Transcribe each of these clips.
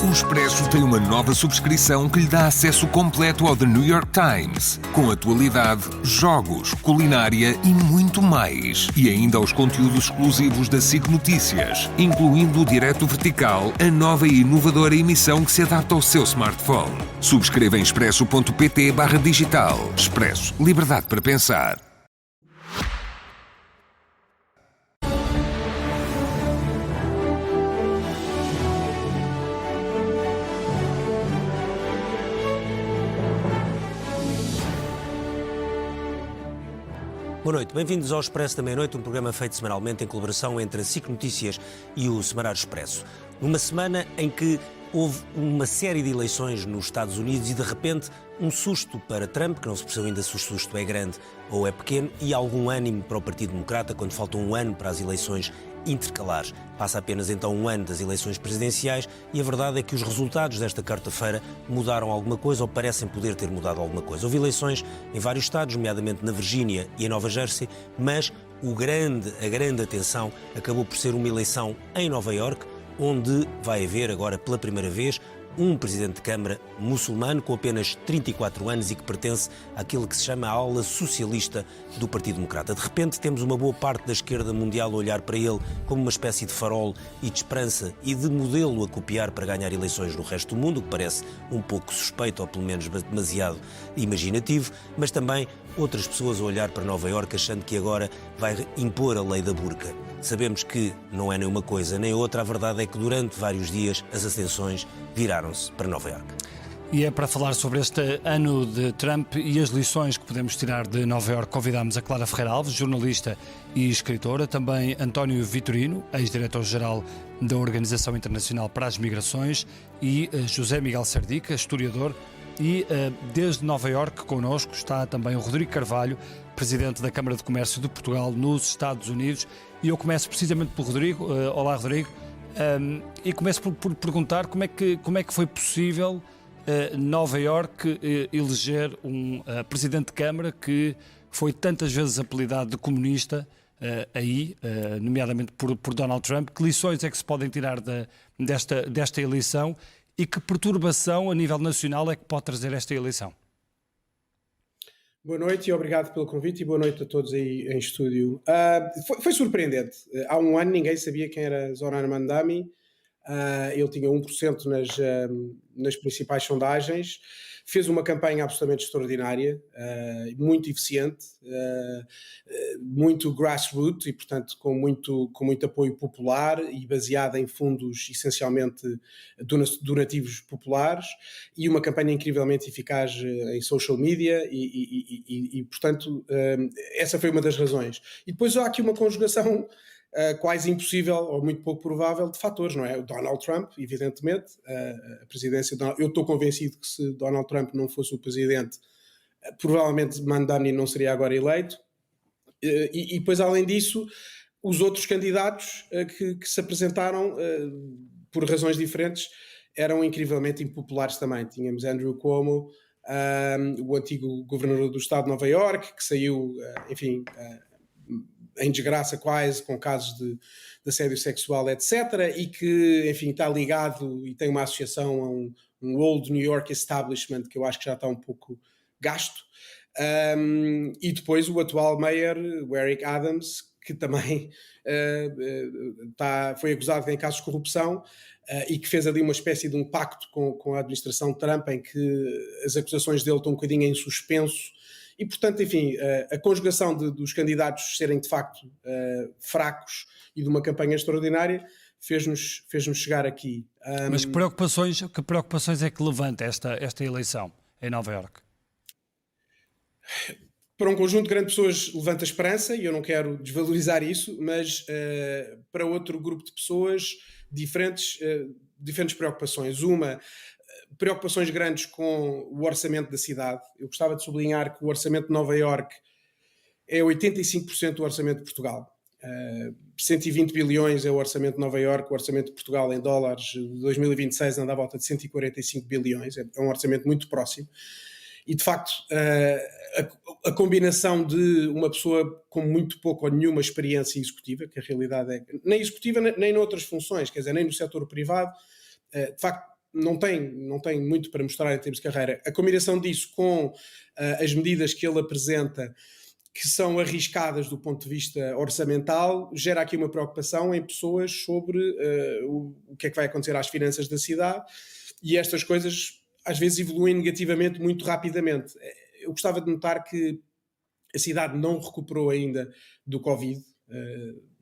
O Expresso tem uma nova subscrição que lhe dá acesso completo ao The New York Times, com atualidade, jogos, culinária e muito mais. E ainda aos conteúdos exclusivos da SIC Notícias, incluindo o Direto Vertical, a nova e inovadora emissão que se adapta ao seu smartphone. Subscreva em expresso.pt/digital. Expresso. Liberdade para pensar. Boa noite, bem-vindos ao Expresso da Meia-Noite, um programa feito semanalmente em colaboração entre a SIC Notícias e o Semanário Expresso. Numa semana em que houve uma série de eleições nos Estados Unidos e, de repente, um susto para Trump, que não se percebeu ainda se o susto é grande ou é pequeno, e algum ânimo para o Partido Democrata quando falta um ano para as eleições intercalares. Passa apenas então um ano das eleições presidenciais e a verdade é que os resultados desta quarta-feira mudaram alguma coisa ou parecem poder ter mudado alguma coisa. Houve eleições em vários estados, nomeadamente na Virgínia e em Nova Jersey, mas a grande atenção acabou por ser uma eleição em Nova Iorque, onde vai haver agora pela primeira vez um presidente de Câmara muçulmano com apenas 34 anos e que pertence àquilo que se chama a ala socialista do Partido Democrata. De repente temos uma boa parte da esquerda mundial a olhar para ele como uma espécie de farol e de esperança e de modelo a copiar para ganhar eleições no resto do mundo, o que parece um pouco suspeito ou pelo menos demasiado imaginativo, mas também outras pessoas a olhar para Nova Iorque achando que agora vai impor a lei da burca. Sabemos que não é nem uma coisa nem outra, a verdade é que durante vários dias as atenções viraram-se para Nova Iorque. E é para falar sobre este ano de Trump e as lições que podemos tirar de Nova Iorque, convidámos a Clara Ferreira Alves, jornalista e escritora, também António Vitorino, ex-diretor-geral da Organização Internacional para as Migrações, e José Miguel Sardica, historiador. E desde Nova Iorque connosco está também o Rodrigo Carvalho, presidente da Câmara de Comércio de Portugal nos Estados Unidos. E eu começo precisamente pelo Rodrigo. Olá, Rodrigo. E começo por perguntar como é que foi possível Nova Iorque eleger um presidente de Câmara que foi tantas vezes apelidado de comunista nomeadamente por Donald Trump. Que lições é que se podem tirar desta eleição e que perturbação a nível nacional é que pode trazer esta eleição? Boa noite e obrigado pelo convite e boa noite a todos aí em estúdio. Foi surpreendente. Há um ano ninguém sabia quem era Zoran Mandami. Ele tinha 1% nas principais sondagens. Fez uma campanha absolutamente extraordinária, muito eficiente, muito grassroots e, portanto, com muito apoio popular e baseada em fundos essencialmente donativos populares, e uma campanha incrivelmente eficaz em social media e portanto, essa foi uma das razões. E depois há aqui uma conjugação quase impossível ou muito pouco provável de fatores, não é? O Donald Trump, evidentemente, a presidência de Donald, eu estou convencido que se Donald Trump não fosse o presidente, provavelmente Mandani não seria agora eleito, e depois, além disso, os outros candidatos que se apresentaram por razões diferentes eram incrivelmente impopulares também. Tínhamos Andrew Cuomo, o antigo governador do estado de Nova Iorque, que saiu, enfim, em desgraça quase, com casos de assédio sexual, etc., e que, enfim, está ligado e tem uma associação a um old New York establishment que eu acho que já está um pouco gasto. E depois o atual mayor, o Eric Adams, que também foi acusado em casos de corrupção e que fez ali uma espécie de um pacto com a administração Trump, em que as acusações dele estão um bocadinho em suspenso. E, portanto, enfim, a conjugação dos candidatos serem, de facto, fracos e de uma campanha extraordinária fez-nos chegar aqui. Mas que preocupações é que levanta esta eleição em Nova Iorque? Para um conjunto de grandes pessoas levanta esperança, e eu não quero desvalorizar isso, mas para outro grupo de pessoas diferentes preocupações. Preocupações grandes com o orçamento da cidade. Eu gostava de sublinhar que o orçamento de Nova Iorque é 85% do orçamento de Portugal. 120 bilhões é o orçamento de Nova Iorque, o orçamento de Portugal em dólares de 2026 anda à volta de 145 bilhões, é um orçamento muito próximo. E, de facto, a combinação de uma pessoa com muito pouco ou nenhuma experiência executiva, que a realidade é nem executiva nem noutras funções, quer dizer, nem no setor privado, de facto, não tem muito para mostrar em termos de carreira. A combinação disso com as medidas que ele apresenta, que são arriscadas do ponto de vista orçamental, gera aqui uma preocupação em pessoas sobre o que é que vai acontecer às finanças da cidade, e estas coisas às vezes evoluem negativamente muito rapidamente. Eu gostava de notar que a cidade não recuperou ainda do Covid,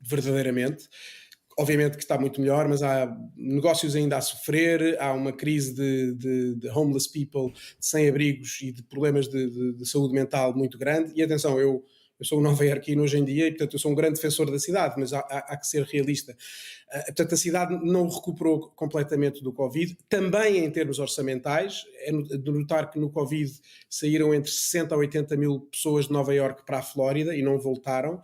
verdadeiramente. Obviamente que está muito melhor, mas há negócios ainda a sofrer, há uma crise de homeless people, de sem-abrigos e de problemas de saúde mental muito grande. E atenção, eu sou um nova-iorquino hoje em dia e, portanto, eu sou um grande defensor da cidade, mas há que ser realista. Portanto, a cidade não recuperou completamente do Covid, também em termos orçamentais. É de notar que no Covid saíram entre 60 a 80 mil pessoas de Nova Iorque para a Flórida e não voltaram.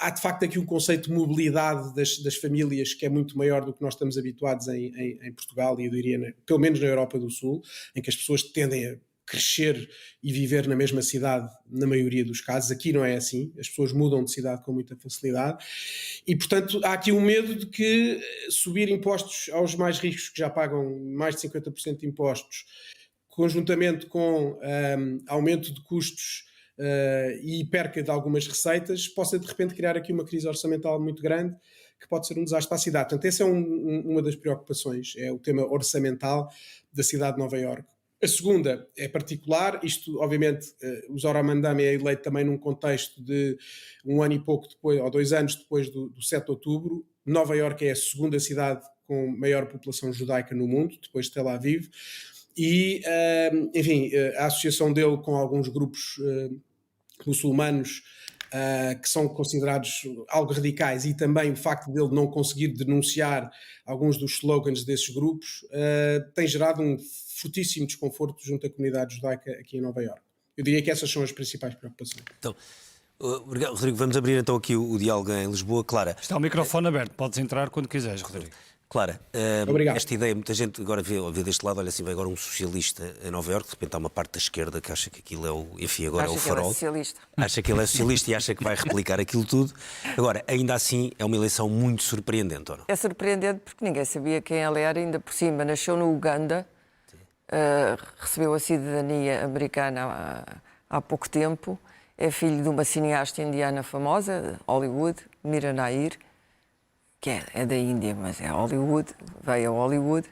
Há, de facto, aqui um conceito de mobilidade das famílias que é muito maior do que nós estamos habituados em Portugal e, eu diria, pelo menos na Europa do Sul, em que as pessoas tendem a crescer e viver na mesma cidade na maioria dos casos. Aqui não é assim, as pessoas mudam de cidade com muita facilidade e, portanto, há aqui um medo de que subir impostos aos mais ricos, que já pagam mais de 50% de impostos, conjuntamente com aumento de custos e perca de algumas receitas, possa de repente criar aqui uma crise orçamental muito grande que pode ser um desastre para a cidade. Portanto, essa é uma das preocupações, é o tema orçamental da cidade de Nova Iorque. A segunda é particular, isto obviamente o Zoran Mandami é eleito também num contexto de um ano e pouco depois, ou 2 anos depois do 7 de outubro. Nova Iorque é a segunda cidade com maior população judaica no mundo, depois de Tel Aviv, e enfim, a associação dele com alguns grupos muçulmanos que são considerados algo radicais, e também o facto dele não conseguir denunciar alguns dos slogans desses grupos tem gerado um fortíssimo desconforto junto à comunidade judaica aqui em Nova Iorque. Eu diria que essas são as principais preocupações. Então, Rodrigo, vamos abrir então aqui o diálogo em Lisboa. Clara. Está o microfone aberto, podes entrar quando quiseres, Rodrigo. Clara, esta ideia, muita gente agora vê deste lado, olha assim, vai agora um socialista em Nova Iorque, de repente há uma parte da esquerda que acha que aquilo é agora é o farol. Acha que ele é socialista e acha que vai replicar aquilo tudo. Agora, ainda assim, é uma eleição muito surpreendente, ou não? É surpreendente porque ninguém sabia quem ele era, ainda por cima. Nasceu no Uganda, recebeu a cidadania americana há pouco tempo, é filho de uma cineasta indiana famosa, Hollywood, Mira Nair, que é da Índia, mas é Hollywood, veio a Hollywood,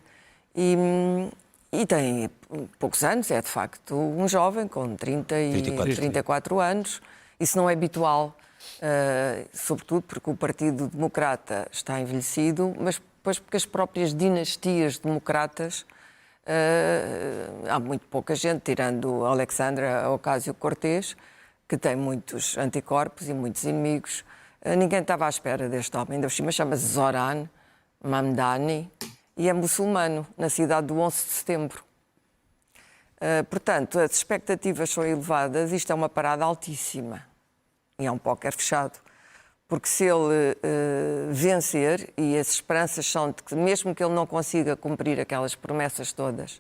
e tem poucos anos, é de facto um jovem com 34 anos. Isso não é habitual, sobretudo porque o Partido Democrata está envelhecido, mas depois porque as próprias dinastias democratas, há muito pouca gente, tirando Alexandra Ocasio-Cortez, que tem muitos anticorpos e muitos inimigos. Ninguém estava à espera deste homem. Ainda por cima chama-se Zoran Mamdani e é muçulmano, na cidade do 11 de setembro. Portanto, as expectativas são elevadas. Isto é uma parada altíssima e é um póquer fechado. Porque se ele vencer, e as esperanças são de que mesmo que ele não consiga cumprir aquelas promessas todas,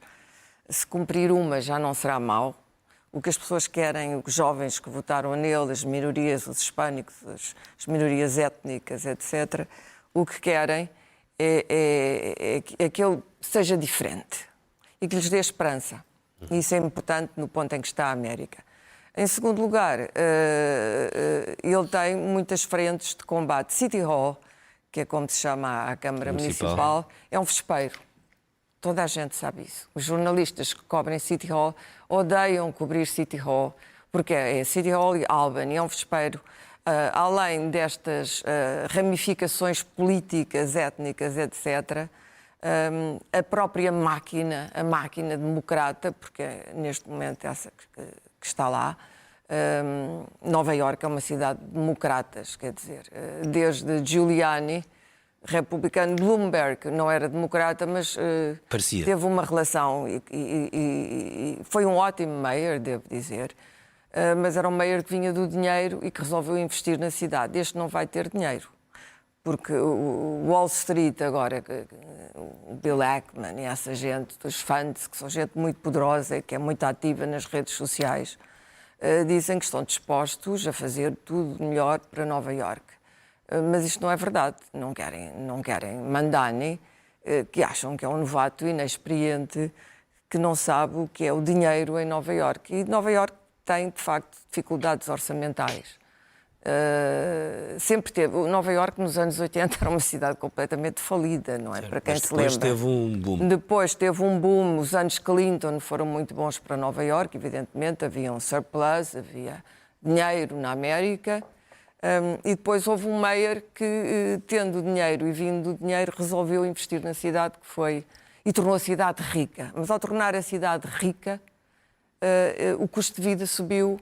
se cumprir uma já não será mau. O que as pessoas querem, os jovens que votaram nele, as minorias, os hispânicos, as minorias étnicas, etc., o que querem é que ele seja diferente e que lhes dê esperança. E isso é importante no ponto em que está a América. Em segundo lugar, ele tem muitas frentes de combate. City Hall, que é como se chama a Câmara Municipal, é um vespeiro. Toda a gente sabe isso. Os jornalistas que cobrem City Hall odeiam cobrir City Hall, porque é City Hall e Albany, é um vespeiro. Além destas ramificações políticas, étnicas, etc., a própria máquina, a máquina democrata, porque neste momento essa que está lá, Nova Iorque é uma cidade de democratas, quer dizer, desde Giuliani, republicano, Bloomberg não era democrata, mas teve uma relação e foi um ótimo mayor, devo dizer, mas era um mayor que vinha do dinheiro e que resolveu investir na cidade. Este não vai ter dinheiro, porque o Wall Street agora, o Bill Ackman e essa gente dos funds, que são gente muito poderosa e que é muito ativa nas redes sociais, dizem que estão dispostos a fazer tudo melhor para Nova Iorque. Mas isto não é verdade. Não querem Mamdani. que acham que é um novato inexperiente, que não sabe o que é o dinheiro em Nova Iorque. E Nova Iorque tem, de facto, dificuldades orçamentais. Sempre teve. Nova Iorque, nos anos 80, era uma cidade completamente falida, não é? Para quem se lembra. Depois teve um boom. Depois teve um boom. Os anos Clinton foram muito bons para Nova Iorque, evidentemente. Havia um surplus, havia dinheiro na América. E depois houve um mayor que, tendo dinheiro e vindo dinheiro, resolveu investir na cidade, que foi... E tornou a cidade rica. Mas ao tornar a cidade rica, o custo de vida subiu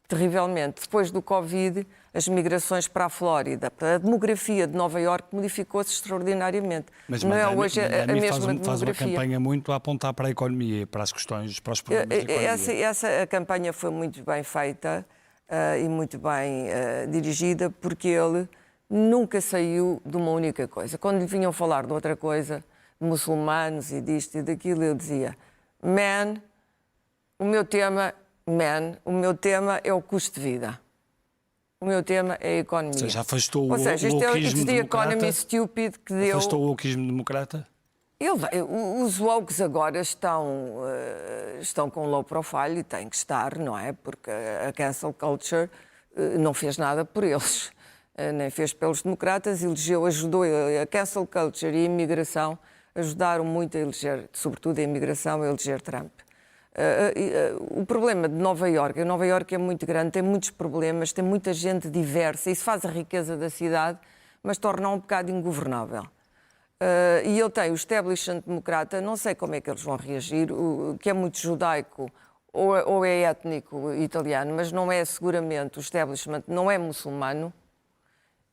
terrivelmente. Depois do Covid, as migrações para a Flórida, a demografia de Nova Iorque modificou-se extraordinariamente. Mas não é hoje a mesma faz demografia. uma campanha muito a apontar para a economia e para as questões, para os problemas da economia. Essa campanha foi muito bem feita e muito bem dirigida, porque ele nunca saiu de uma única coisa. Quando lhe vinham falar de outra coisa, de muçulmanos e disto e daquilo, eu dizia: o meu tema é o custo de vida. O meu tema é a economia. Ou seja, afastou Ou seja, o wokeismo democrata? Economy stupid que deu... Afastou o wokeismo democrata? Os wokes agora estão com low profile e têm que estar, não é? Porque a cancel culture não fez nada por eles, nem fez pelos democratas, ajudou a cancel culture e a imigração, ajudaram muito a eleger, sobretudo a imigração, a eleger Trump. O problema de Nova Iorque é muito grande, tem muitos problemas, tem muita gente diversa, isso faz a riqueza da cidade, mas torna um bocado ingovernável. E ele tem o establishment democrata, não sei como é que eles vão reagir, que é muito judaico ou é étnico italiano, mas não é seguramente, o establishment não é muçulmano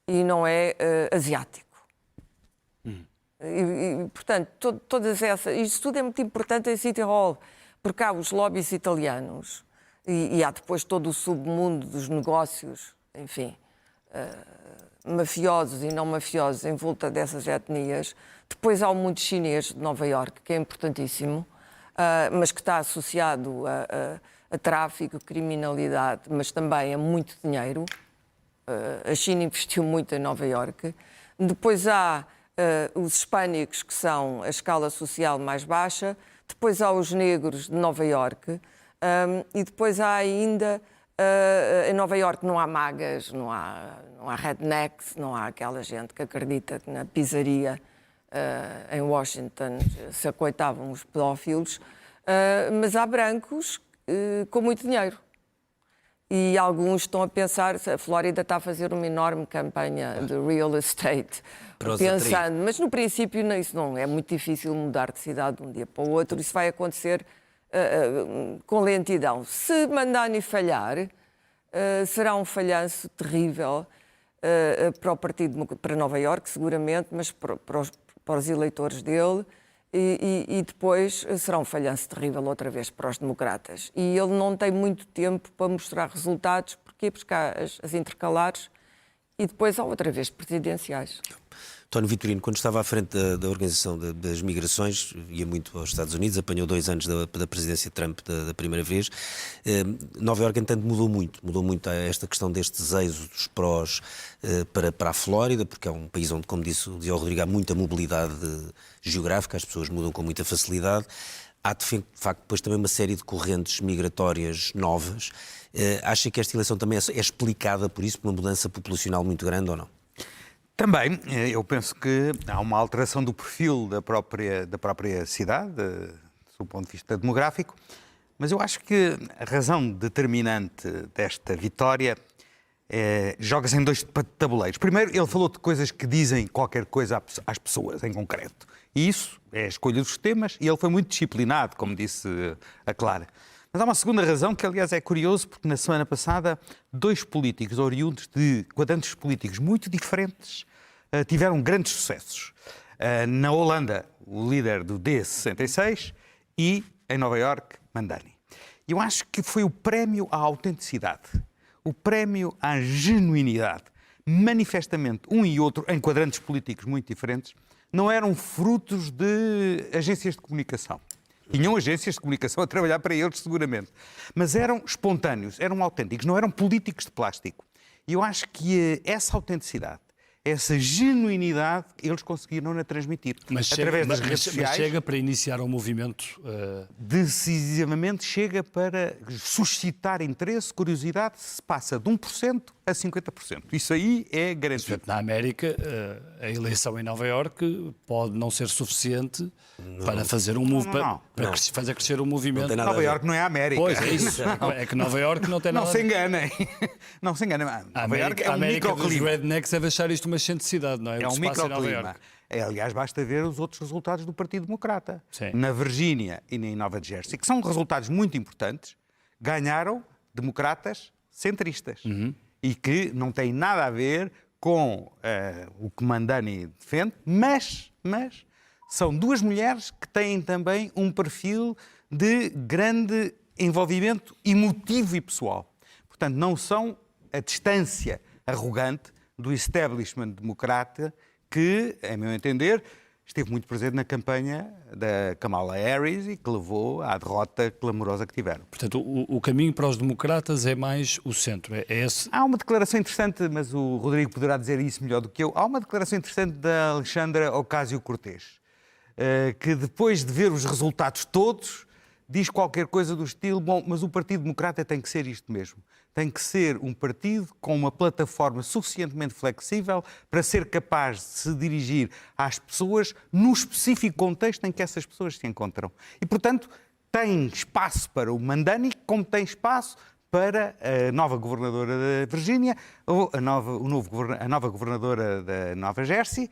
e não é asiático. Portanto, todas essas... Isto tudo é muito importante em City Hall, porque há os lobbies italianos e há depois todo o submundo dos negócios, enfim, mafiosos e não mafiosos em volta dessas etnias. Depois há o mundo chinês de Nova Iorque, que é importantíssimo, mas que está associado a tráfico, criminalidade, mas também a muito dinheiro. A China investiu muito em Nova Iorque. Depois há os hispânicos, que são a escala social mais baixa. Depois há os negros de Nova Iorque. E depois há ainda... em Nova Iorque não há magas, não há rednecks, não há aquela gente que acredita que na pizzaria em Washington se acoitavam os pedófilos. Mas há brancos com muito dinheiro. E alguns estão a pensar, a Flórida está a fazer uma enorme campanha de real estate, pensando, mas no princípio isso não é muito difícil mudar de cidade de um dia para o outro, isso vai acontecer com lentidão. Se Mandani falhar, será um falhanço terrível para o partido, para Nova Iorque, seguramente, mas para os eleitores dele. E depois será um falhanço terrível outra vez para os democratas. E ele não tem muito tempo para mostrar resultados, porque há as intercalares e depois há outra vez presidenciais. António Vitorino, quando estava à frente da organização das migrações, ia muito aos Estados Unidos, apanhou 2 anos da presidência de Trump da primeira vez. Nova Iorque, entanto, mudou muito esta questão destes êxodos para a Flórida, porque é um país onde, como dizia o Rodrigo, há muita mobilidade geográfica, as pessoas mudam com muita facilidade. Há, de facto, depois também uma série de correntes migratórias novas. Acha que esta eleição também é explicada por isso, por uma mudança populacional muito grande ou não? Também, eu penso que há uma alteração do perfil da própria cidade, do ponto de vista demográfico, mas eu acho que a razão determinante desta vitória joga-se em 2 tabuleiros. Primeiro, ele falou de coisas que dizem qualquer coisa às pessoas, em concreto. E isso é a escolha dos temas, e ele foi muito disciplinado, como disse a Clara. Mas há uma segunda razão, que aliás é curioso, porque na semana passada 2 políticos oriundos de quadrantes políticos muito diferentes tiveram grandes sucessos. Na Holanda, o líder do D66 e em Nova Iorque, Mandani. Eu acho que foi o prémio à autenticidade, o prémio à genuinidade. Manifestamente, um e outro, em quadrantes políticos muito diferentes, não eram frutos de agências de comunicação. Tinham agências de comunicação a trabalhar para eles, seguramente. Mas eram espontâneos, eram autênticos, não eram políticos de plástico. E eu acho que essa autenticidade, essa genuinidade eles conseguiram transmitir. Através das redes sociais. Mas chega para iniciar um movimento... Decisivamente chega para suscitar interesse, curiosidade, se passa de 1% a 50%. Isso aí é garantido. Na América, a eleição em Nova Iorque pode não ser suficiente para fazer um movimento, para fazer crescer um movimento. Nova Iorque não é a América. Pois, é isso. É que Nova Iorque não tem nada... Não se enganem. Não se enganem. Nova Iorque é um microclima. Os rednecks deve achar isto uma excentricidade, não é? É um microclima. Aliás, basta ver os outros resultados do Partido Democrata. Sim. Na Virgínia e em Nova Jersey, que são resultados muito importantes, ganharam democratas centristas. E que não têm nada a ver com o que Mamdani defende, mas são duas mulheres que têm também um perfil de grande envolvimento emotivo e pessoal. Portanto, não são a distância arrogante do establishment democrata que, a meu entender, esteve muito presente na campanha da Kamala Harris e que levou à derrota clamorosa que tiveram. Portanto, o caminho para os democratas é mais o centro. É esse... Há uma declaração interessante, mas o Rodrigo poderá dizer isso melhor do que eu. Há uma declaração interessante da Alexandra Ocasio-Cortez, que depois de ver os resultados todos, diz qualquer coisa do estilo, bom, mas o Partido Democrata tem que ser isto mesmo. Tem que ser um partido com uma plataforma suficientemente flexível para ser capaz de se dirigir às pessoas no específico contexto em que essas pessoas se encontram. E, portanto, tem espaço para o Mamdani, como tem espaço para a nova governadora da Virgínia, ou a nova governadora da Nova Jersey,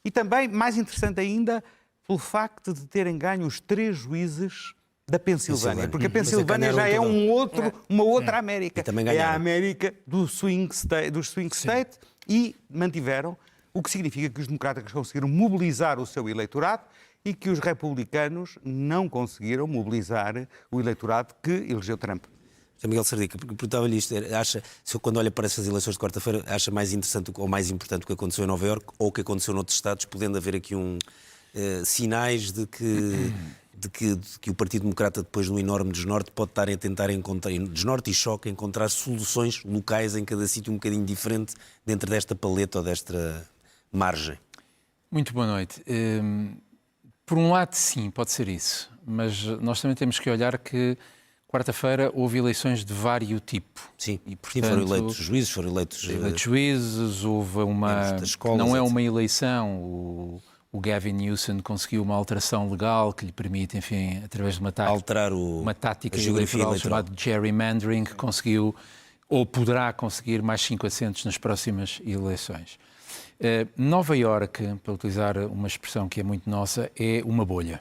e também, mais interessante ainda, pelo facto de terem ganho os 3 juízes da Pensilvânia, porque a Pensilvânia já é uma outra América. É a América do swing state e mantiveram, o que significa que os democratas conseguiram mobilizar o seu eleitorado e que os republicanos não conseguiram mobilizar o eleitorado que elegeu Trump. Miguel Sardica, perguntava-lhe isto, se quando olha para essas eleições de quarta-feira, acha mais interessante ou mais importante o que aconteceu em Nova Iorque ou o que aconteceu noutros estados, podendo haver aqui sinais de que o Partido Democrata, depois de um enorme desnorte, pode estar a tentar encontrar, desnorte e choque, encontrar soluções locais em cada sítio um bocadinho diferente dentro desta paleta ou desta margem? Muito boa noite. Por um lado, sim, pode ser isso, mas nós também temos que olhar que quarta-feira houve eleições de vários tipos. Sim, e portanto, foram eleitos juízes, foram eleitos juízes, houve uma... escolas, não é etc. uma eleição, o Gavin Newsom conseguiu uma alteração legal que lhe permite, enfim, através de uma tática eleitoral chamada gerrymandering, que conseguiu, ou poderá conseguir, mais 5 assentos nas próximas eleições. Nova Iorque, para utilizar uma expressão que é muito nossa, é uma bolha.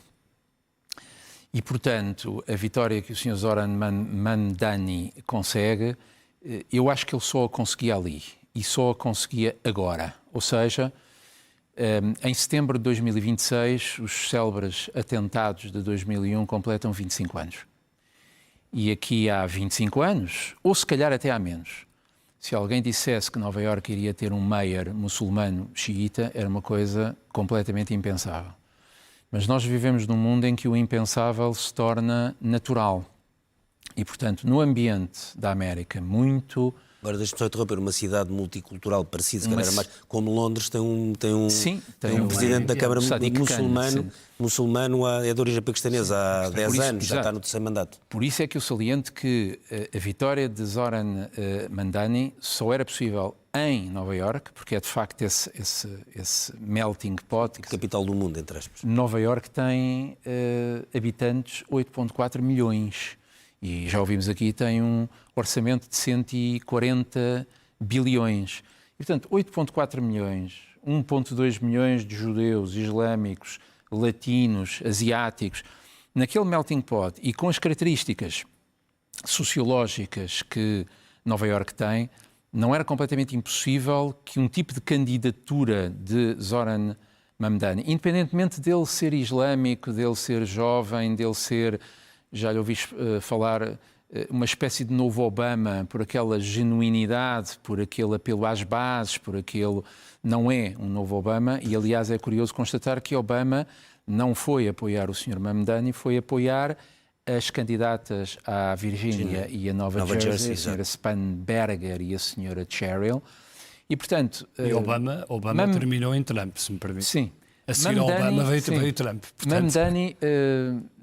E, portanto, a vitória que o Sr. Zoran Mamdani consegue, eu acho que ele só a conseguia ali e só a conseguia agora. Ou seja, em setembro de 2026, os célebres atentados de 2001 completam 25 anos. E aqui há 25 anos, ou se calhar até há menos, se alguém dissesse que Nova Iorque iria ter um mayor muçulmano xiita, era uma coisa completamente impensável. Mas nós vivemos num mundo em que o impensável se torna natural. E, portanto, no ambiente da América, muito... Agora, deixa-me só interromper, uma cidade multicultural parecida, mais, como Londres, tem um presidente da Câmara muçulmano, é de origem paquistanesa há 10 anos, já está no 3º mandato. Por isso é que eu saliento que a vitória de Zoran Mamdani só era possível em Nova Iorque, porque é de facto esse melting pot. Capital do mundo, entre aspas. Nova Iorque tem habitantes 8,4 milhões. E já ouvimos aqui, tem um orçamento de 140 bilhões. E, portanto, 8,4 milhões, 1,2 milhões de judeus, islâmicos, latinos, asiáticos, naquele melting pot e com as características sociológicas que Nova Iorque tem, não era completamente impossível que um tipo de candidatura de Zoran Mamdani, independentemente dele ser islâmico, dele ser jovem, dele ser... Já lhe ouvi falar uma espécie de novo Obama, por aquela genuinidade, por aquele apelo às bases, por aquele... Não é um novo Obama, e aliás é curioso constatar que Obama não foi apoiar o Sr. Mamdani, foi apoiar as candidatas à Virgínia e a Nova Jersey, a Sra. Spanberger e a Sra. Cheryl. E, portanto... E Obama terminou em Trump, se me permite. Sim. A seguir ao Obama veio Trump. Portanto... Mamdani,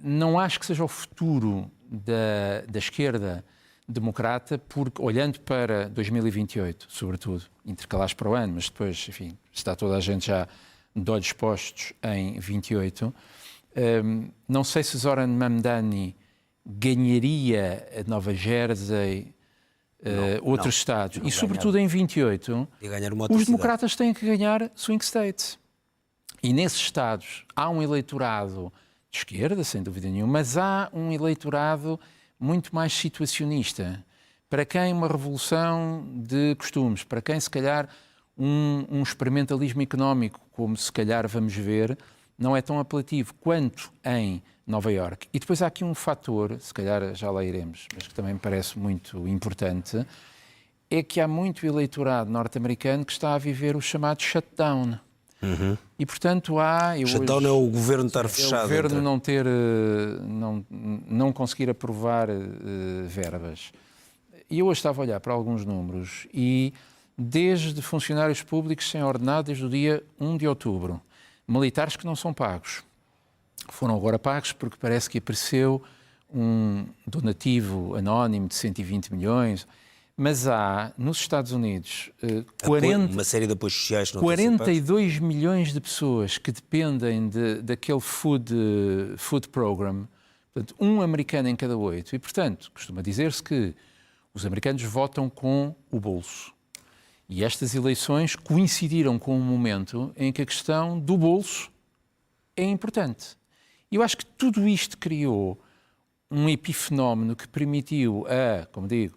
não acho que seja o futuro da esquerda democrata, porque, olhando para 2028, sobretudo, intercalares para o ano, mas depois, enfim, está toda a gente já de olhos postos em 28, não sei se Zoran Mamdani ganharia a Nova Jersey, outros estados, e sobretudo em 28, os democratas têm que ganhar swing states. E nesses estados há um eleitorado de esquerda, sem dúvida nenhuma, mas há um eleitorado muito mais situacionista, para quem uma revolução de costumes, para quem se calhar um experimentalismo económico, como se calhar vamos ver, não é tão apelativo quanto em Nova Iorque. E depois há aqui um fator, se calhar já lá iremos, mas que também me parece muito importante, é que há muito eleitorado norte-americano que está a viver o chamado shutdown. E portanto shutdown é o governo estar fechado. É o governo não conseguir aprovar verbas. E eu hoje estava a olhar para alguns números e desde funcionários públicos sem ordenado desde o dia 1 de outubro, militares que não são pagos, foram agora pagos porque parece que apareceu um donativo anónimo de 120 milhões, mas há, nos Estados Unidos, uma série de apoios sociais. 42 milhões de pessoas que dependem daquele food program, portanto, um americano em cada 8. E, portanto, costuma dizer-se que os americanos votam com o bolso. E estas eleições coincidiram com um momento em que a questão do bolso é importante. E eu acho que tudo isto criou um epifenómeno que permitiu como digo,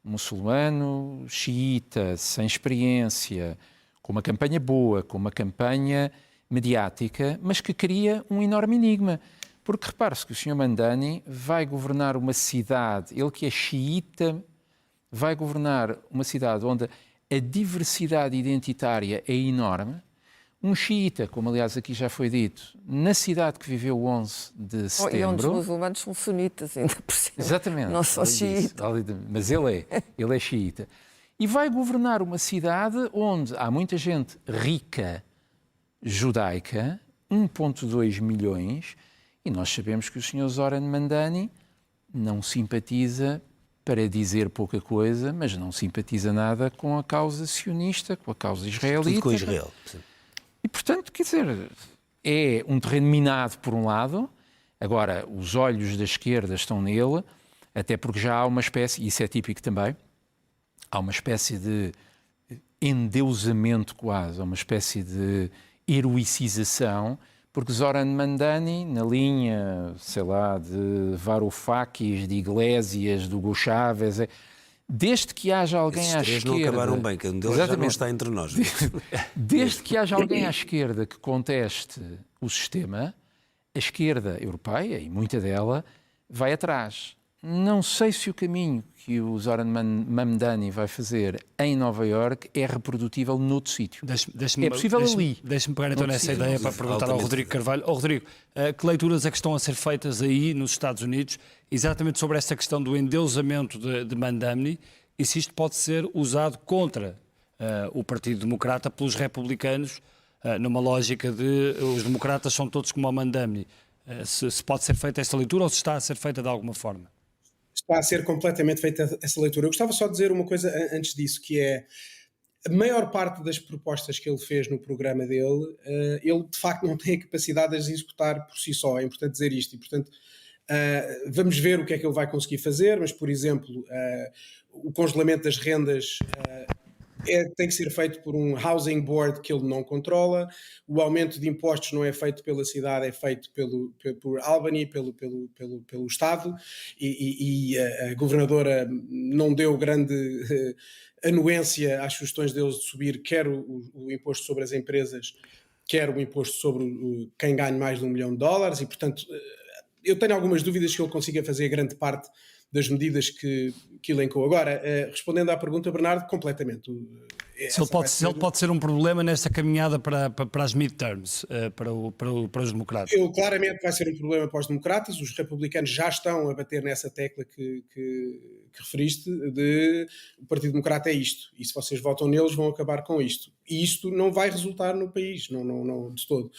muçulmano, xiita, sem experiência, com uma campanha boa, com uma campanha mediática, mas que cria um enorme enigma. Porque repare-se que o Sr. Mamdani vai governar uma cidade, ele que é xiita, vai governar uma cidade onde a diversidade identitária é enorme. Um xiita, como aliás aqui já foi dito, na cidade que viveu o 11 de setembro... E onde os muçulmanos são sunitas, ainda por cima. Exatamente. Não são xiitas. Mas ele é xiita. E vai governar uma cidade onde há muita gente rica, judaica, 1,2 milhões, e nós sabemos que o Sr. Zoran Mamdani não simpatiza, para dizer pouca coisa, mas não simpatiza nada com a causa sionista, com a causa israelita. Tudo com Israel. Sim. E, portanto, quer dizer, é um terreno minado por um lado, agora os olhos da esquerda estão nele, até porque já há uma espécie, e isso é típico também, há uma espécie de endeusamento quase, há uma espécie de heroicização, porque Zoran Mamdani, na linha, sei lá, de Varoufakis, de Iglesias, do Hugo Chávez, desde que haja alguém à esquerda... Esses três não acabaram bem, que um deles já não está entre nós. Desde que haja alguém à esquerda que conteste o sistema, a esquerda europeia, e muita dela, vai atrás. Não sei se o caminho que o Zoran Mamdani vai fazer em Nova Iorque é reprodutível noutro sítio. É possível ali. Deixe-me pegar então nessa ideia para perguntar ao Rodrigo Carvalho. Rodrigo, que leituras é que estão a ser feitas aí nos Estados Unidos exatamente sobre esta questão do endeusamento de Mamdani e se isto pode ser usado contra o Partido Democrata pelos republicanos numa lógica de os democratas são todos como o Mamdani. Se pode ser feita esta leitura ou se está a ser feita de alguma forma? Está a ser completamente feita essa leitura. Eu gostava só de dizer uma coisa antes disso, que é a maior parte das propostas que ele fez no programa dele, ele de facto não tem a capacidade de as executar por si só, é importante dizer isto, e portanto vamos ver o que é que ele vai conseguir fazer, mas por exemplo, o congelamento das rendas tem que ser feito por um housing board que ele não controla, o aumento de impostos não é feito pela cidade, é feito por Albany, pelo Estado, e a governadora não deu grande anuência às sugestões deles de subir quer o imposto sobre as empresas, quer o imposto sobre quem ganha mais de $1 milhão, e portanto eu tenho algumas dúvidas que ele consiga fazer grande parte das medidas que elencou. Agora, respondendo à pergunta, Bernardo, completamente. Se ele pode ser um problema nesta caminhada para as midterms, para os democratas. Ele claramente vai ser um problema para os democratas. Os republicanos já estão a bater nessa tecla que referiste, de o Partido Democrata é isto, e se vocês votam neles vão acabar com isto. E isto não vai resultar no país, não de todo.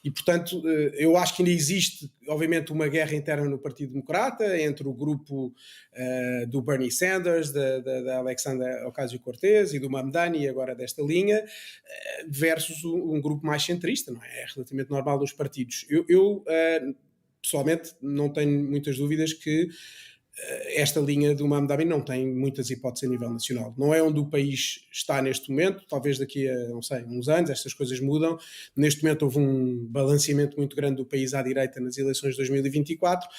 E, portanto, eu acho que ainda existe, obviamente, uma guerra interna no Partido Democrata, entre o grupo do Bernie Sanders, da Alexandra Ocasio-Cortez e do Mamdani, agora desta linha, versus um grupo mais centrista, não é? É relativamente normal dos partidos. Eu pessoalmente, não tenho muitas dúvidas que esta linha do Mamdani não tem muitas hipóteses a nível nacional. Não é onde o país está neste momento, talvez daqui a, não sei, uns anos estas coisas mudam. Neste momento houve um balanceamento muito grande do país à direita nas eleições de 2024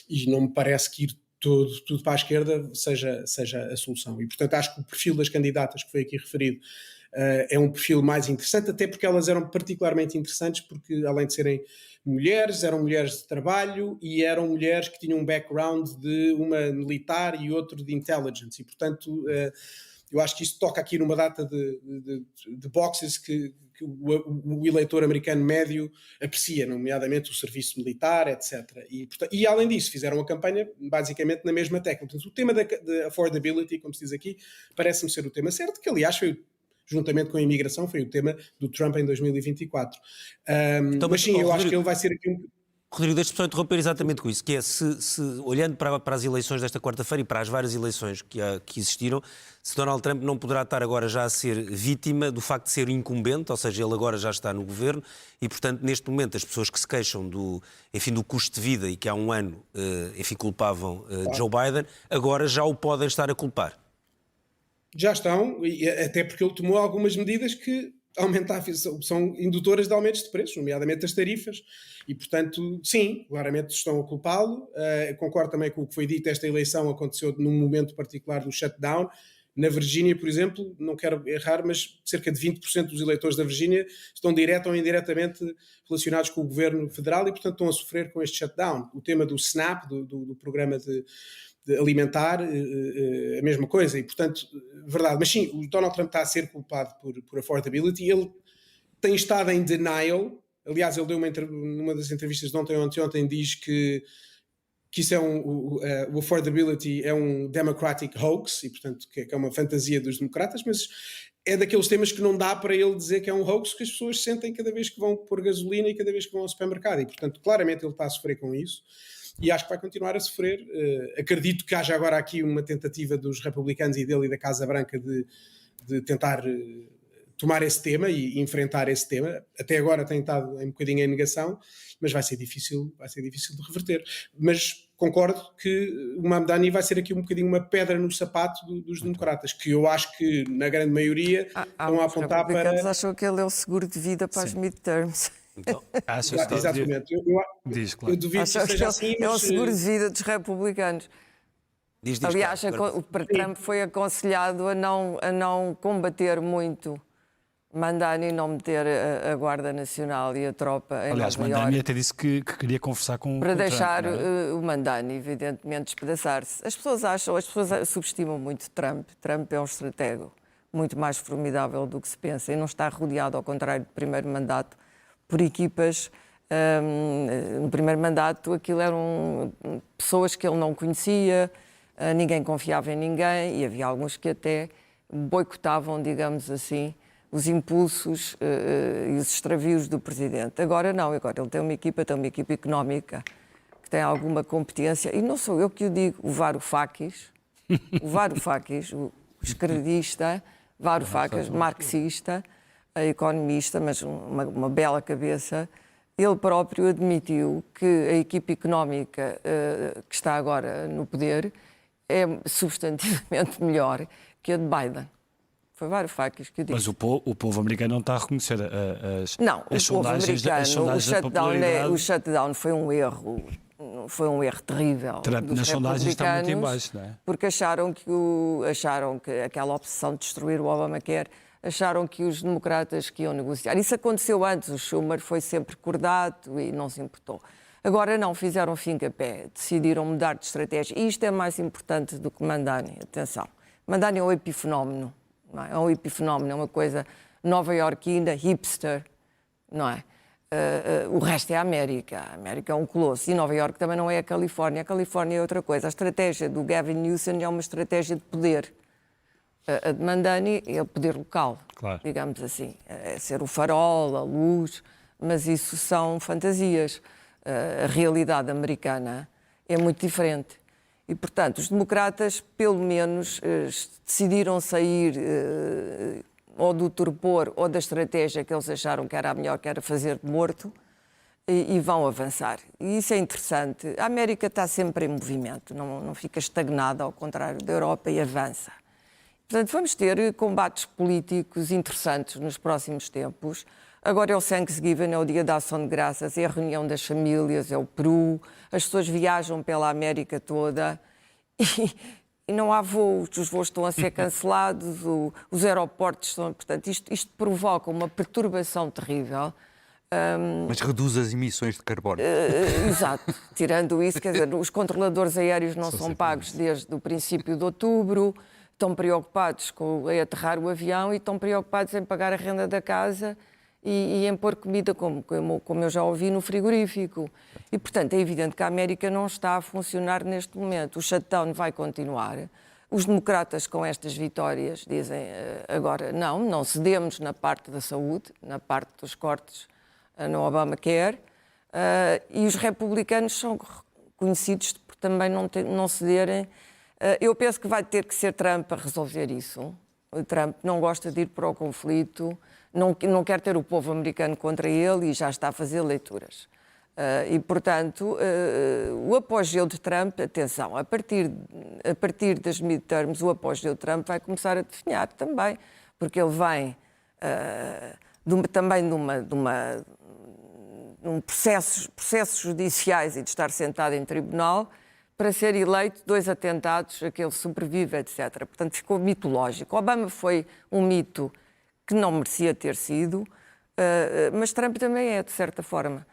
e não me parece que ir tudo para a esquerda seja a solução. E, portanto, acho que o perfil das candidatas que foi aqui referido é um perfil mais interessante, até porque elas eram particularmente interessantes porque, além de serem mulheres, eram mulheres de trabalho e eram mulheres que tinham um background de uma militar e outro de intelligence. E, portanto, eu acho que isso toca aqui numa data de boxes que o eleitor americano médio aprecia, nomeadamente o serviço militar, etc. E além disso, fizeram a campanha basicamente na mesma tecla. Portanto, o tema da affordability, como se diz aqui, parece-me ser o tema certo, que aliás foi, juntamente com a imigração, foi o tema do Trump em 2024. Então, mas sim, eu acho que ele vai ser aqui um... Rodrigo, deixa-me só interromper exatamente com isso, que é, olhando para as eleições desta quarta-feira e para as várias eleições que existiram, se Donald Trump não poderá estar agora já a ser vítima do facto de ser incumbente, ou seja, ele agora já está no governo e, portanto, neste momento as pessoas que se queixam do custo de vida e que há um ano, culpavam Joe Biden, agora já o podem estar a culpar. Já estão, e até porque ele tomou algumas medidas que são indutoras de aumentos de preços, nomeadamente as tarifas, e portanto, sim, claramente estão a culpá-lo. Concordo também com o que foi dito, esta eleição aconteceu num momento particular do shutdown. Na Virgínia, por exemplo, não quero errar, mas cerca de 20% dos eleitores da Virgínia estão direta ou indiretamente relacionados com o governo federal e, portanto, estão a sofrer com este shutdown. O tema do SNAP, do programa de alimentar, a mesma coisa, e portanto, verdade, mas sim, o Donald Trump está a ser culpado por affordability, ele tem estado em denial, aliás ele deu numa das entrevistas de ontem diz que isso é o affordability é um democratic hoax, e portanto que é uma fantasia dos democratas, mas é daqueles temas que não dá para ele dizer que é um hoax, que as pessoas sentem cada vez que vão pôr gasolina e cada vez que vão ao supermercado, e portanto claramente ele está a sofrer com isso. E acho que vai continuar a sofrer. Acredito que haja agora aqui uma tentativa dos republicanos e dele e da Casa Branca de tentar tomar esse tema e enfrentar esse tema. Até agora tem estado um bocadinho em negação, mas vai ser difícil de reverter. Mas concordo que o Mamdani vai ser aqui um bocadinho uma pedra no sapato dos democratas, que eu acho que na grande maioria estão a apontar para... Os republicanos acham que ele é o seguro de vida para as midterms. Então, exatamente. Eu duvido que seja assim, mas... É o seguro de vida dos republicanos. Aliás, o Trump foi aconselhado a não combater muito Mamdani e não meter a Guarda Nacional e a tropa em Aliás, Nova Iorque. Mamdani até disse que queria conversar com para deixar Trump, o Mamdani, evidentemente, despedaçar-se. As pessoas subestimam muito Trump. Trump é um estratego muito mais formidável do que se pensa e não está rodeado, ao contrário do primeiro mandato, por equipas. No primeiro mandato aquilo eram pessoas que ele não conhecia, ninguém confiava em ninguém e havia alguns que até boicotavam, digamos assim, os impulsos e os extravios do presidente. Agora não, agora ele tem uma equipa económica que tem alguma competência, e não sou eu que o digo, o Varoufakis, o esquerdista, Varoufakis, marxista, economista, mas uma bela cabeça, ele próprio admitiu que a equipe económica que está agora no poder é substantivamente melhor que a de Biden. Foi Varoufakis que o disse. Mas o povo americano não está a reconhecer as sondagens da popularidade. O shutdown foi um erro. Foi um erro terrível. Trump nas sondagens está muito em baixo, não é? Porque acharam que aquela obsessão de destruir o Obamacare, acharam que os democratas que iam negociar. Isso aconteceu antes, o Schumer foi sempre cordado e não se importou. Agora não, fizeram fim-a-pé, decidiram mudar de estratégia. E isto é mais importante do que Mamdani, atenção. Mamdani é um epifenómeno não é? É um epifenómeno, é uma coisa nova-iorquina, hipster, não é? O resto é a América. A América é um colosso. E Nova Iorque também não é a Califórnia. A Califórnia é outra coisa. A estratégia do Gavin Newsom é uma estratégia de poder. A de Mandani é o poder local, claro, digamos assim. É ser o farol, a luz, mas isso são fantasias. A realidade americana é muito diferente. E, portanto, os democratas, pelo menos, decidiram sair ou do torpor ou da estratégia que eles acharam que era a melhor, que era fazer de morto, e vão avançar. E isso é interessante. A América está sempre em movimento, não fica estagnada, ao contrário da Europa, e avança. Portanto, vamos ter combates políticos interessantes nos próximos tempos. Agora é o Thanksgiving, é o dia da ação de graças, é a reunião das famílias, é o Peru, as pessoas viajam pela América toda e não há voos, os voos estão a ser cancelados, os aeroportos estão... Portanto, isto provoca uma perturbação terrível. Mas reduz as emissões de carbono. Exato. Tirando isso, quer dizer, os controladores aéreos não são pagos desde o princípio de outubro, estão preocupados em aterrar o avião e estão preocupados em pagar a renda da casa e em pôr comida, como eu já ouvi, no frigorífico. E, portanto, é evidente que a América não está a funcionar neste momento. O shutdown vai continuar. Os democratas, com estas vitórias, dizem agora não cedemos na parte da saúde, na parte dos cortes no Obamacare. E os republicanos são conhecidos por também não cederem. Eu penso que vai ter que ser Trump a resolver isso. O Trump não gosta de ir para o conflito, não quer ter o povo americano contra ele e já está a fazer leituras. E, portanto, o apogeu de Trump, atenção, a partir das midterms, o apogeu de Trump vai começar a definhar também, porque ele vem também num processos judiciais e de estar sentado em tribunal, para ser eleito, 2 atentados, aquele sobrevive, etc. Portanto, ficou mitológico. Obama foi um mito que não merecia ter sido, mas Trump também é, de certa forma.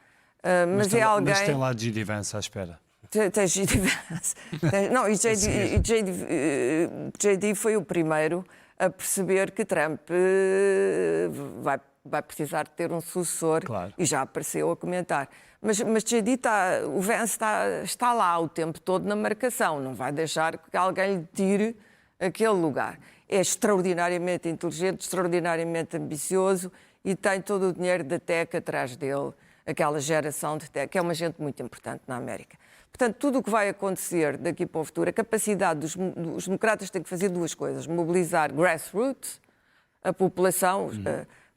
Mas é alguém... Mas tem lá J.D. Vance à espera. Tem J.D. Vance. Não, e J.D. foi o primeiro a perceber que Trump vai precisar de ter um sucessor, claro, e já apareceu a comentar. Mas J.D. o Vance está lá o tempo todo na marcação, não vai deixar que alguém lhe tire aquele lugar. É extraordinariamente inteligente, extraordinariamente ambicioso e tem todo o dinheiro da tech atrás dele, aquela geração de tech, que é uma gente muito importante na América. Portanto, tudo o que vai acontecer daqui para o futuro, a capacidade dos democratas têm que fazer 2 coisas: mobilizar grassroots, a população.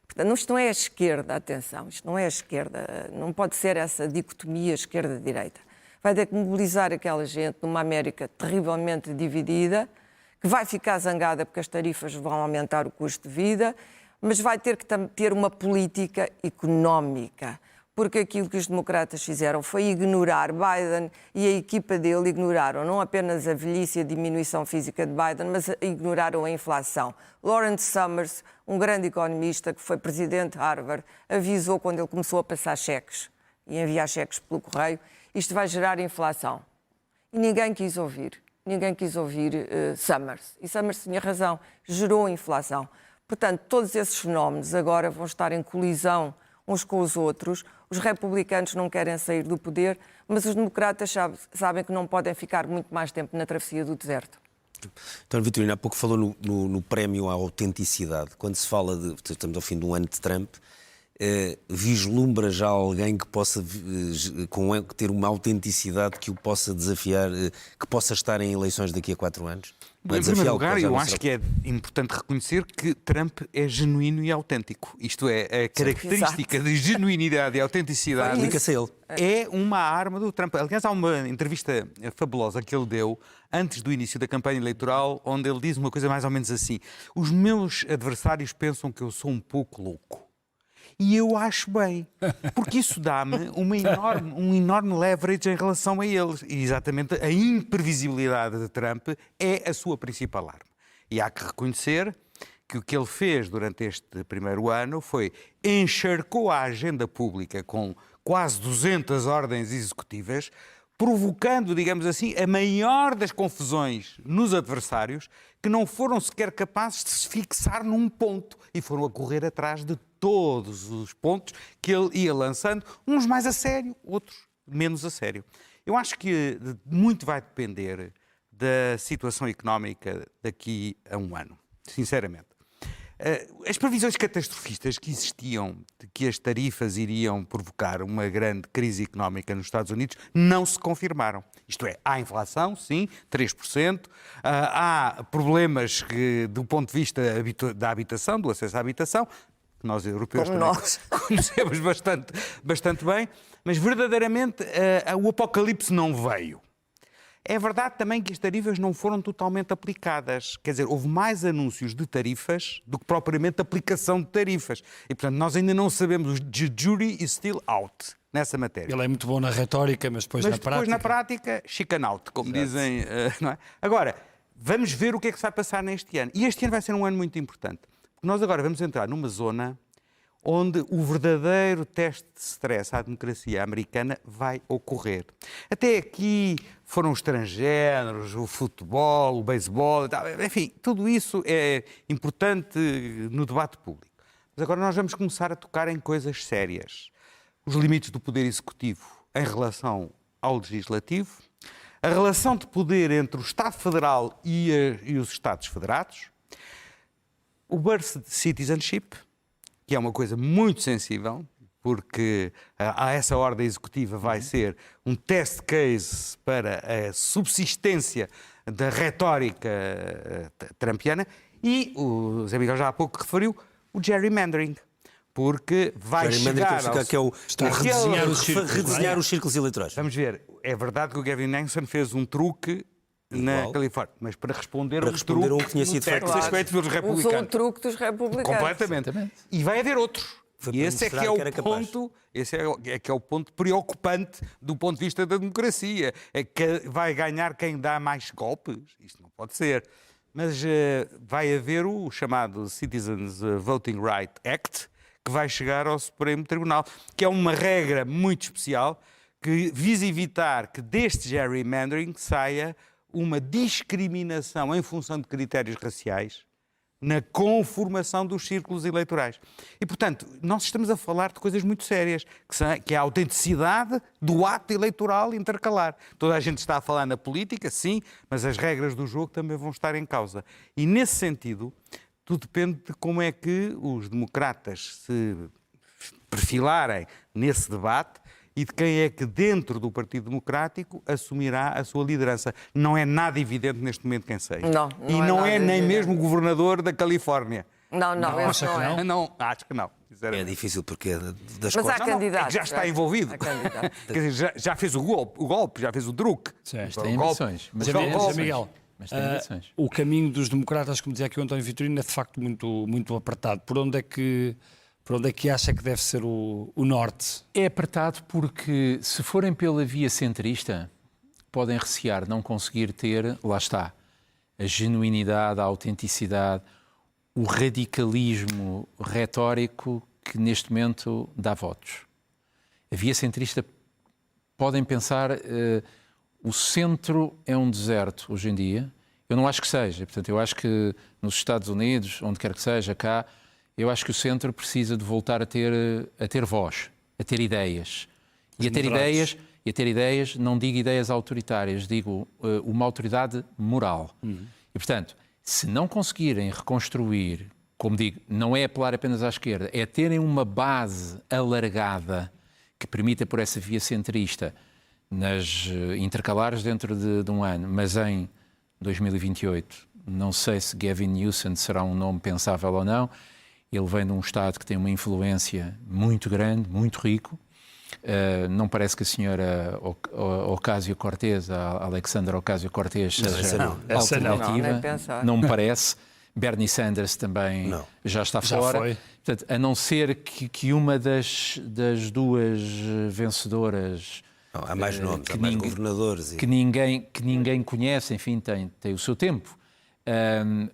Portanto, isto não é a esquerda, atenção, isto não é a esquerda, não pode ser essa dicotomia esquerda-direita. Vai ter que mobilizar aquela gente numa América terrivelmente dividida, que vai ficar zangada porque as tarifas vão aumentar o custo de vida, mas vai ter que ter uma política económica, porque aquilo que os democratas fizeram foi ignorar Biden, e a equipa dele ignoraram não apenas a velhice e a diminuição física de Biden, mas ignoraram a inflação. Lawrence Summers, um grande economista que foi presidente de Harvard, avisou quando ele começou a passar cheques e enviar cheques pelo correio, isto vai gerar inflação. E ninguém quis ouvir Summers. E Summers tinha razão, gerou inflação. Portanto, todos esses fenómenos agora vão estar em colisão uns com os outros. Os republicanos não querem sair do poder, mas os democratas sabem que não podem ficar muito mais tempo na travessia do deserto. António Vitorino, há pouco falou no prémio à autenticidade. Quando se fala estamos ao fim de um ano de Trump, vislumbra já alguém que possa ter uma autenticidade que o possa desafiar, que possa estar em eleições daqui a 4 anos? Em primeiro lugar, eu acho que é importante reconhecer que Trump é genuíno e autêntico. Isto é, a característica de genuinidade e autenticidade é uma arma do Trump. Aliás, há uma entrevista fabulosa que ele deu antes do início da campanha eleitoral, onde ele diz uma coisa mais ou menos assim: os meus adversários pensam que eu sou um pouco louco. E eu acho bem, porque isso dá-me um enorme leverage em relação a eles. E exatamente a imprevisibilidade de Trump é a sua principal arma. E há que reconhecer que o que ele fez durante este primeiro ano foi encharcou a agenda pública com quase 200 ordens executivas, provocando, digamos assim, a maior das confusões nos adversários, que não foram sequer capazes de se fixar num ponto e foram a correr atrás de todos os pontos que ele ia lançando, uns mais a sério, outros menos a sério. Eu acho que muito vai depender da situação económica daqui a um ano, sinceramente. As previsões catastrofistas que existiam de que as tarifas iriam provocar uma grande crise económica nos Estados Unidos não se confirmaram. Isto é, há inflação, sim, 3%, há problemas que, do ponto de vista da habitação, do acesso à habitação, que nós europeus também conhecemos bastante bem, mas verdadeiramente o apocalipse não veio. É verdade também que as tarifas não foram totalmente aplicadas. Quer dizer, houve mais anúncios de tarifas do que propriamente aplicação de tarifas. E, portanto, nós ainda não sabemos, the jury is still out nessa matéria. Ele é muito bom na retórica, mas depois na prática, chicken out, como dizem. Não é? Agora, vamos ver o que é que se vai passar neste ano. E este ano vai ser um ano muito importante. Porque nós agora vamos entrar numa zona onde o verdadeiro teste de stress à democracia americana vai ocorrer. Até aqui foram os transgêneros, o futebol, o beisebol, enfim, tudo isso é importante no debate público. Mas agora nós vamos começar a tocar em coisas sérias. Os limites do poder executivo em relação ao legislativo, a relação de poder entre o Estado Federal e os Estados Federados, o birth citizenship, que é uma coisa muito sensível, porque essa ordem executiva vai ser um test case para a subsistência da retórica trumpiana, e o Zé Miguel já há pouco referiu o gerrymandering, porque vai chegar redesenhar os círculos eleitorais. Vamos ver, é verdade que o Gavin Newsom fez um truque na Califórnia, mas para responder a um truque que tinha sido feito pelos republicanos. Usou o truque dos republicanos. Completamente. E vai haver outro. E esse é que é o ponto, esse é que é o ponto preocupante do ponto de vista da democracia. É que vai ganhar quem dá mais golpes? Isto não pode ser. Mas vai haver o chamado Citizens Voting Rights Act, que vai chegar ao Supremo Tribunal, que é uma regra muito especial que visa evitar que deste gerrymandering saia uma discriminação em função de critérios raciais na conformação dos círculos eleitorais. E, portanto, nós estamos a falar de coisas muito sérias, que é a autenticidade do ato eleitoral intercalar. Toda a gente está a falar na política, sim, mas as regras do jogo também vão estar em causa. E, nesse sentido, tudo depende de como é que os democratas se perfilarem nesse debate e de quem é que, dentro do Partido Democrático, assumirá a sua liderança. Não é nada evidente neste momento quem seja. Não é nem mesmo o governador da Califórnia. Não, acho que não. Não, acho que não. É difícil porque das Mas há candidatos. É que já está envolvido. Quer dizer, já fez o golpe, já fez o truque. Mas tem eleições. Mas Miguel, o caminho dos democratas, como dizia aqui o António Vitorino, é de facto muito apertado. Por onde é que acha que deve ser o norte? É apertado porque, se forem pela via centrista, podem recear não conseguir ter, lá está, a genuinidade, a autenticidade, o radicalismo retórico que neste momento dá votos. A via centrista, podem pensar, o centro é um deserto hoje em dia. Eu não acho que seja. Portanto, eu acho que nos Estados Unidos, onde quer que seja, cá, eu acho que o centro precisa de voltar a ter voz, a ter ideias. E a ter ideias, não digo ideias autoritárias, digo uma autoridade moral. E, portanto, se não conseguirem reconstruir, como digo, não é apelar apenas à esquerda, é terem uma base alargada que permita, por essa via centrista, nas intercalares dentro de um ano, mas em 2028, não sei se Gavin Newsom será um nome pensável ou não. Ele vem de um Estado que tem uma influência muito grande, muito rico. Não parece que a senhora Ocasio-Cortez, a Alexandra Ocasio-Cortez, seja alternativa. Não me parece. Bernie Sanders também já está fora. Foi. Portanto, a não ser que uma das duas vencedoras... há mais nomes, há mais governadores. Que ninguém conhece, enfim, tem o seu tempo.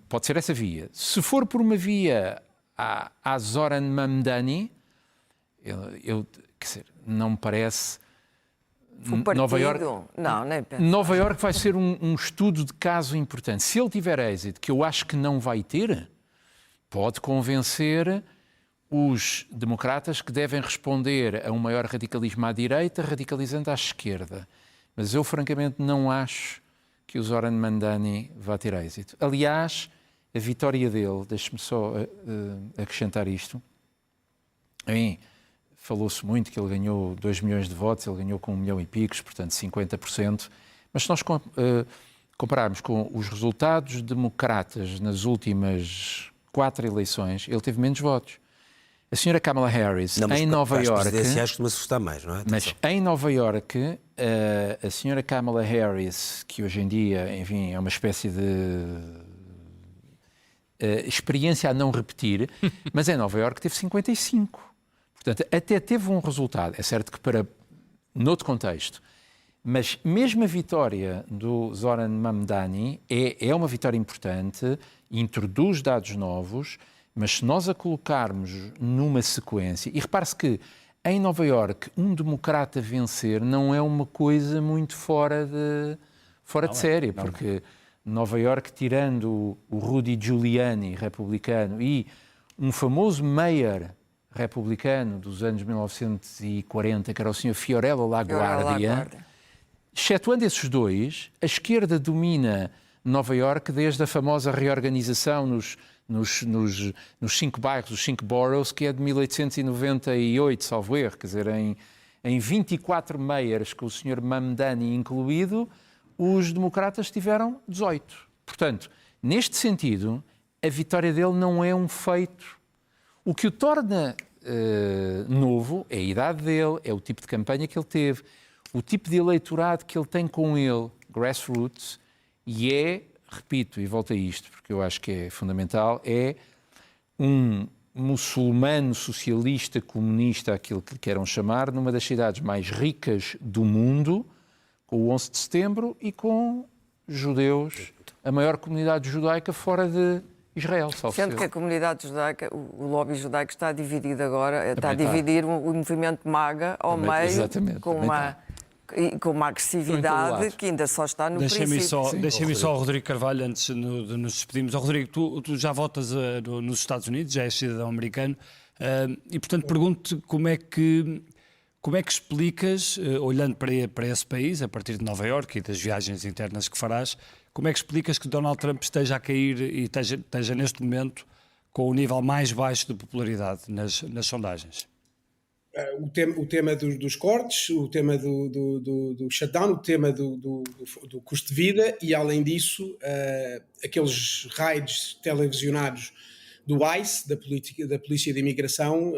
Pode ser essa via. Se for por uma via... a Zoran Mamdani, quer dizer, não me parece Nova Iorque... Não, nem penso. Nova Iorque vai ser um estudo de caso importante. Se ele tiver êxito, que eu acho que não vai ter, pode convencer os democratas que devem responder a um maior radicalismo à direita, radicalizando à esquerda. Mas eu, francamente, não acho que o Zoran Mamdani vá ter êxito. Aliás, a vitória dele, deixe-me só acrescentar isto, falou-se muito que ele ganhou 2 milhões de votos, ele ganhou com 1 milhão e picos, portanto 50%, mas se nós compararmos com os resultados democratas nas últimas 4 eleições, ele teve menos votos. A senhora Kamala Harris, em Nova Iorque... As presidenciais costuma-se assustar mais, não é? Mas em Nova Iorque, a senhora Kamala Harris, que hoje em dia, enfim, é uma espécie de experiência a não repetir, mas em Nova Iorque teve 55. Portanto, até teve um resultado. É certo que noutro contexto, mas mesmo a vitória do Zoran Mamdani é uma vitória importante, introduz dados novos, mas se nós a colocarmos numa sequência, e repare-se que em Nova Iorque um democrata vencer não é uma coisa muito fora de série, porque Nova Iorque, tirando o Rudy Giuliani, republicano, e um famoso mayor republicano dos anos 1940, que era o Sr. Fiorello LaGuardia, excetuando esses dois, a esquerda domina Nova Iorque desde a famosa reorganização nos 5 bairros, os 5 boroughs, que é de 1898, salvo erro, quer dizer, em 24 mayors, com o Sr. Mamdani incluído, os democratas tiveram 18. Portanto, neste sentido, a vitória dele não é um feito. O que o torna novo é a idade dele, é o tipo de campanha que ele teve, o tipo de eleitorado que ele tem com ele, grassroots, e repito e volto a isto, porque eu acho que é fundamental, é um muçulmano socialista, comunista, aquilo que queiram chamar, numa das cidades mais ricas do mundo, com o 11 de setembro e com judeus, a maior comunidade judaica fora de Israel. Sendo que a comunidade judaica, o lobby judaico está dividido agora, está a dividir o movimento MAGA ao meio, com uma agressividade que ainda só está no princípio. Deixem-me só, Rodrigo Carvalho, antes de nos despedirmos. Rodrigo, tu já votas nos Estados Unidos, já és cidadão americano, e portanto pergunto-te como é que explicas, olhando para esse país, a partir de Nova Iorque e das viagens internas que farás, como é que explicas que Donald Trump esteja a cair e esteja neste momento com o nível mais baixo de popularidade nas sondagens? O tema dos cortes, o tema do shutdown, o tema do custo de vida e, além disso, aqueles raids televisionados do ICE, da Polícia de Imigração.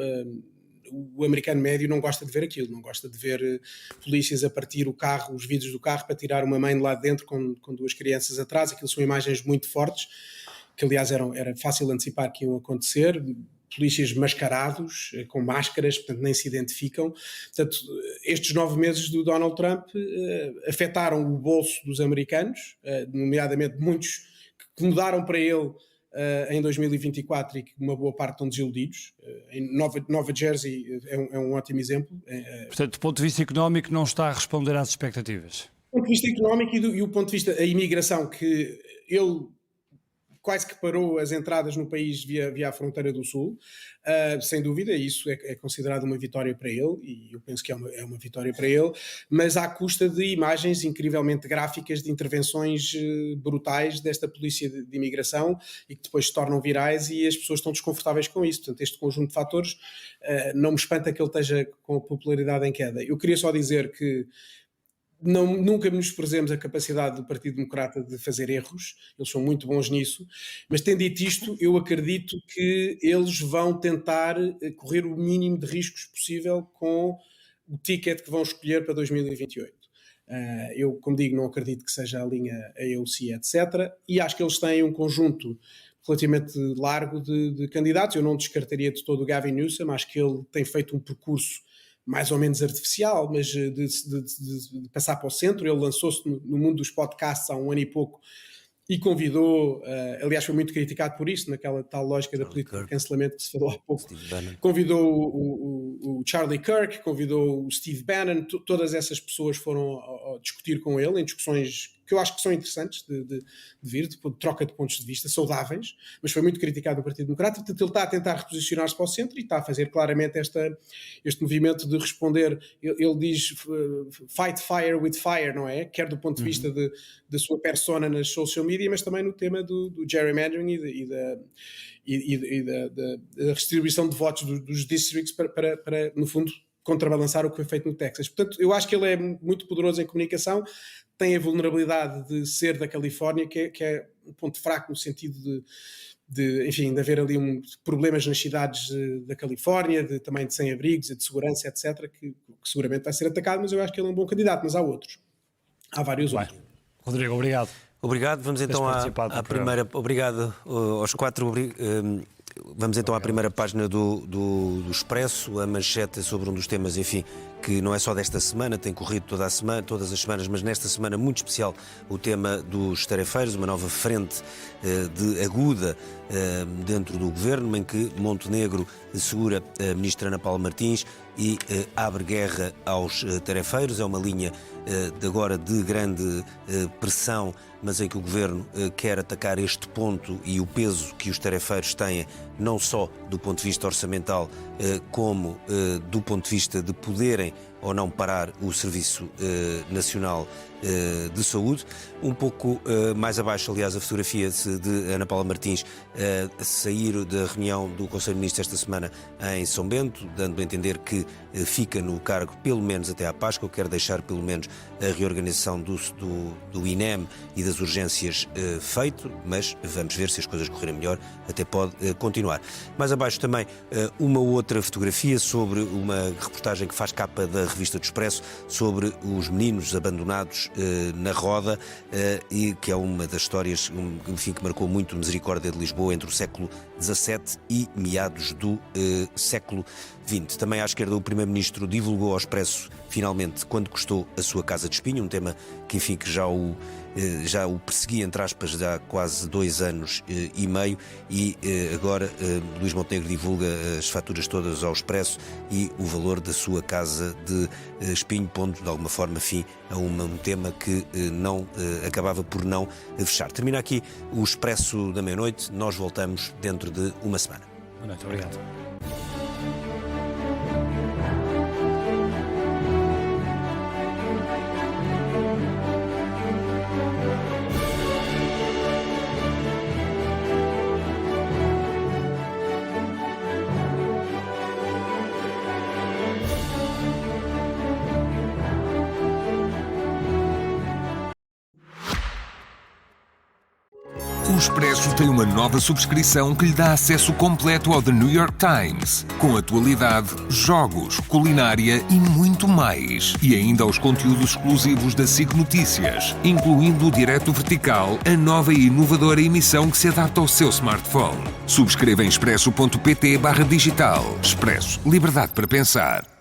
O americano médio não gosta de ver aquilo, não gosta de ver polícias a partir os vidros do carro para tirar uma mãe de lá de dentro com 2 crianças atrás. Aquilo são imagens muito fortes, que aliás era fácil antecipar que iam acontecer. Polícias mascarados, com máscaras, portanto nem se identificam. Portanto, estes 9 meses do Donald Trump afetaram o bolso dos americanos, nomeadamente muitos que mudaram para ele em 2024 e que uma boa parte estão desiludidos. Em Nova Jersey é um ótimo exemplo. Portanto, do ponto de vista económico, não está a responder às expectativas. Do ponto de vista económico e o ponto de vista da imigração, que ele quase que parou as entradas no país via a fronteira do Sul, sem dúvida, isso é considerado uma vitória para ele, e eu penso que é uma vitória para ele, mas à custa de imagens incrivelmente gráficas de intervenções brutais desta polícia de imigração e que depois se tornam virais e as pessoas estão desconfortáveis com isso. Portanto, este conjunto de fatores não me espanta que ele esteja com a popularidade em queda. Eu queria só dizer que nunca menosprezemos a capacidade do Partido Democrata de fazer erros, eles são muito bons nisso, mas tendo dito isto, eu acredito que eles vão tentar correr o mínimo de riscos possível com o ticket que vão escolher para 2028. Eu, como digo, não acredito que seja a linha AOC, etc. E acho que eles têm um conjunto relativamente largo de candidatos. Eu não descartaria de todo o Gavin Newsom, acho que ele tem feito um percurso mais ou menos artificial, mas de passar para o centro. Ele lançou-se no mundo dos podcasts há 1 ano e pouco e convidou, aliás foi muito criticado por isso, naquela tal lógica da política de cancelamento que se falou há pouco, convidou o Charlie Kirk, convidou o Steve Bannon, todas essas pessoas foram discutir com ele em discussões que eu acho que são interessantes de vir, de troca de pontos de vista saudáveis, mas foi muito criticado no Partido Democrata. Portanto, ele está a tentar reposicionar-se para o centro e está a fazer claramente este movimento de responder. Ele diz fight fire with fire, não é? Quer do ponto de vista da sua persona nas social media, mas também no tema do gerrymandering e da redistribuição de votos dos districts para, no fundo, contrabalançar o que foi feito no Texas. Portanto, eu acho que ele é muito poderoso em comunicação, tem a vulnerabilidade de ser da Califórnia, que é um ponto fraco no sentido de haver ali problemas nas cidades da Califórnia, também de sem-abrigos, de segurança, etc., que seguramente vai ser atacado, mas eu acho que ele é um bom candidato, mas há outros. Há vários outros. Rodrigo, obrigado. Obrigado. Vamos então à primeira... Obrigado aos quatro. Vamos então à primeira página do Expresso. A manchete é sobre um dos temas, enfim, que não é só desta semana, tem corrido todas as semanas, mas nesta semana muito especial, o tema dos tarefeiros, uma nova frente aguda dentro do governo, em que Montenegro segura a ministra Ana Paula Martins e abre guerra aos tarefeiros. É uma linha agora de grande pressão, mas em que o governo quer atacar este ponto e o peso que os tarefeiros têm, não só do ponto de vista orçamental, como do ponto de vista de poderem ou não parar o Serviço Nacional de Saúde. Um pouco mais abaixo, aliás, a fotografia de Ana Paula Martins sair da reunião do Conselho de Ministros esta semana em São Bento, dando a entender que fica no cargo pelo menos até à Páscoa, quer deixar pelo menos a reorganização do INEM e das urgências feito, mas vamos ver se as coisas correrem melhor, até pode continuar. Mais abaixo também uma outra fotografia sobre uma reportagem que faz capa da revista do Expresso sobre os meninos abandonados na Roda, e que é uma das histórias, enfim, que marcou muito a Misericórdia de Lisboa entre o século XVII e meados do século XX. Também à esquerda, o Primeiro-Ministro divulgou ao Expresso, finalmente, quando custou a sua casa de espinho, um tema que, enfim, que já o perseguia, entre aspas, há quase 2 anos e meio, e agora Luís Montenegro divulga as faturas todas ao Expresso e o valor da sua casa de espinho, pondo de alguma forma fim a um tema que não acabava por não fechar. Termina aqui o Expresso da meia-noite. Nós voltamos dentro de uma semana. Boa noite, obrigado. O Expresso tem uma nova subscrição que lhe dá acesso completo ao The New York Times, com atualidade, jogos, culinária e muito mais. E ainda aos conteúdos exclusivos da SIC Notícias, incluindo o Direto Vertical, a nova e inovadora emissão que se adapta ao seu smartphone. Subscreva em expresso.pt/digital. Expresso. Liberdade para pensar.